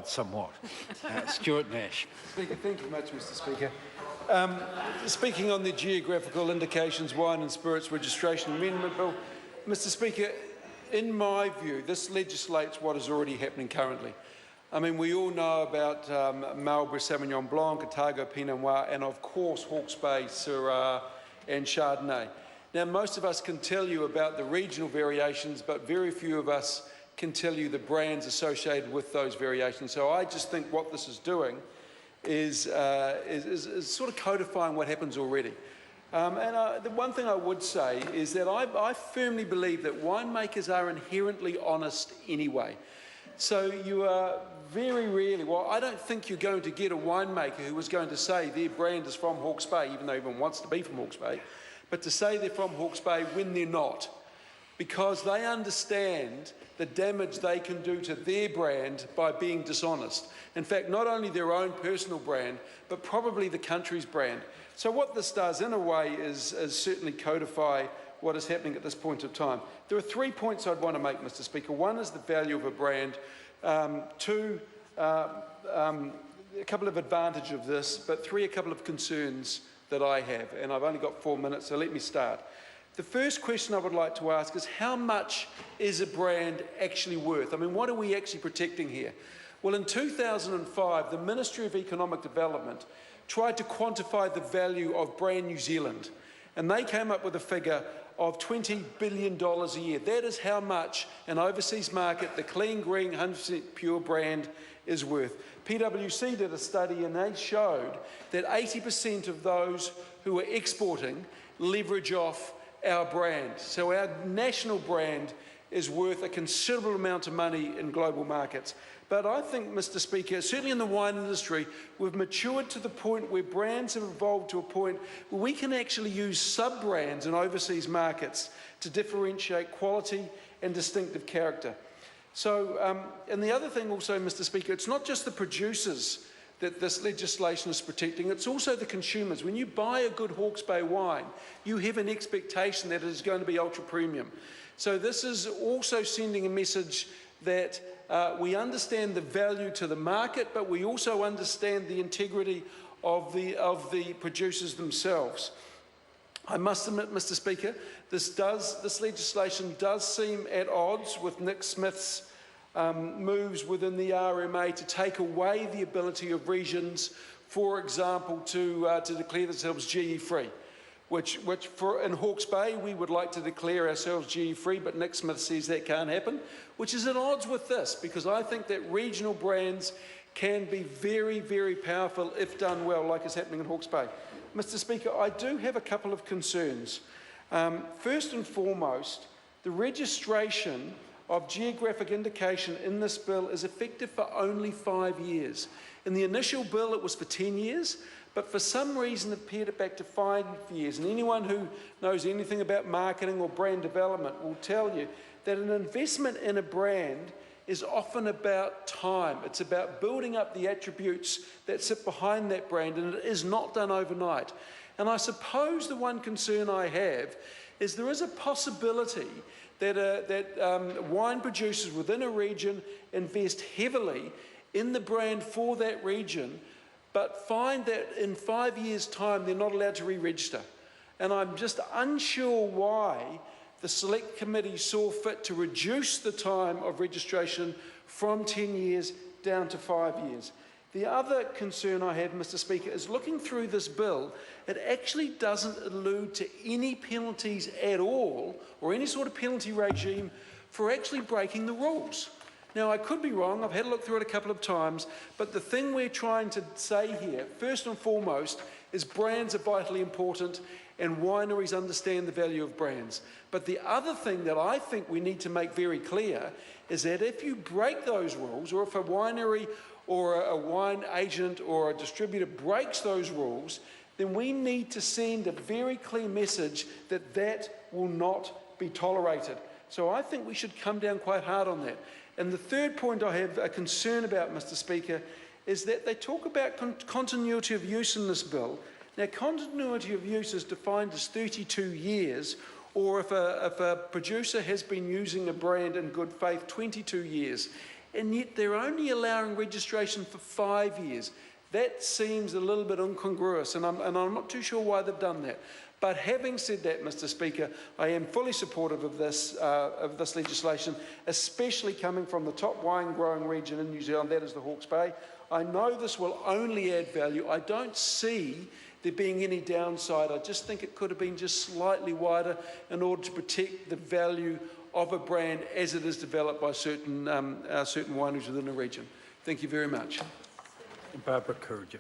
Somewhat. Stuart Nash. Speaker, thank you much, Mr. Speaker. Speaking on the Geographical Indications Wine and Spirits Registration Amendment Bill, Mr. Speaker, in my view, this legislates what is already happening currently. I mean, we all know about Marlborough Sauvignon Blanc, Otago Pinot Noir, and of course Hawke's Bay, Syrah, and Chardonnay. Now, most of us can tell you about the regional variations, but very few of us can tell you the brands associated with those variations. So I just think what this is doing is sort of codifying what happens already. The one thing I would say is that I firmly believe that winemakers are inherently honest anyway. So you are very rarely, well, I don't think you're going to get a winemaker who is going to say their brand is from Hawke's Bay, even though everyone wants to be from Hawke's Bay, but to say they're from Hawke's Bay when they're not, because they understand the damage they can do to their brand by being dishonest. In fact, not only their own personal brand, but probably the country's brand. So what this does, in a way, is certainly codify what is happening at this point of time. There are 3 points I'd want to make, Mr. Speaker. One is the value of a brand. Two, a couple of advantages of this, but three, a couple of concerns that I have. And I've only got 4 minutes, so let me start. The first question I would like to ask is, how much is a brand actually worth? I mean, what are we actually protecting here? Well, in 2005, the Ministry of Economic Development tried to quantify the value of brand New Zealand, and they came up with a figure of $20 billion a year. That is how much an overseas market, the clean, green, 100% pure brand, is worth. PwC did a study and they showed that 80% of those who are exporting leverage off our brand. So our national brand is worth a considerable amount of money in global markets. But I think, Mr. Speaker, certainly in the wine industry, we've matured to the point where brands have evolved to a point where we can actually use sub-brands in overseas markets to differentiate quality and distinctive character. So, and the other thing also, Mr. Speaker, it's not just the producers that this legislation is protecting, it's also the consumers. When you buy a good Hawke's Bay wine, you have an expectation that it is going to be ultra premium. So this is also sending a message that we understand the value to the market, but we also understand the integrity of the producers themselves. I must admit, Mr. Speaker, this legislation does seem at odds with Nick Smith's moves within the RMA to take away the ability of regions, for example, to declare themselves GE-free, which in Hawke's Bay we would like to declare ourselves GE-free, but Nick Smith says that can't happen, which is at odds with this, because I think that regional brands can be very, very powerful if done well, like is happening in Hawke's Bay. Mr. Speaker, I do have a couple of concerns. First and foremost, the registration of geographic indication in this bill is effective for only 5 years. In the initial bill, it was for 10 years, but for some reason it pared it back to 5 years. And anyone who knows anything about marketing or brand development will tell you that an investment in a brand is often about time. It's about building up the attributes that sit behind that brand, and it is not done overnight. And I suppose the one concern I have is there is a possibility that wine producers within a region invest heavily in the brand for that region, but find that in 5 years' time they're not allowed to re-register. And I'm just unsure why the Select Committee saw fit to reduce the time of registration from 10 years down to 5 years. The other concern I have, Mr. Speaker, is looking through this bill, it actually doesn't allude to any penalties at all, or any sort of penalty regime for actually breaking the rules. Now, I could be wrong, I've had a look through it a couple of times, but the thing we're trying to say here, first and foremost, is brands are vitally important and wineries understand the value of brands. But the other thing that I think we need to make very clear is that if you break those rules, or if a winery or a wine agent or a distributor breaks those rules, then we need to send a very clear message that that will not be tolerated. So I think we should come down quite hard on that. And the third point I have a concern about, Mr. Speaker, is that they talk about continuity of use in this bill. Now, continuity of use is defined as 32 years, or if a producer has been using a brand in good faith, 22 years. and yet they're only allowing registration for 5 years. That seems a little bit incongruous, and I'm not too sure why they've done that. But having said that, Mr. Speaker, I am fully supportive of this legislation, especially coming from the top wine growing region in New Zealand, that is the Hawke's Bay. I know this will only add value. I don't see there being any downside. I just think it could have been just slightly wider in order to protect the value of a brand as it is developed by certain wineries within the region. Thank you very much. Barbara Courage.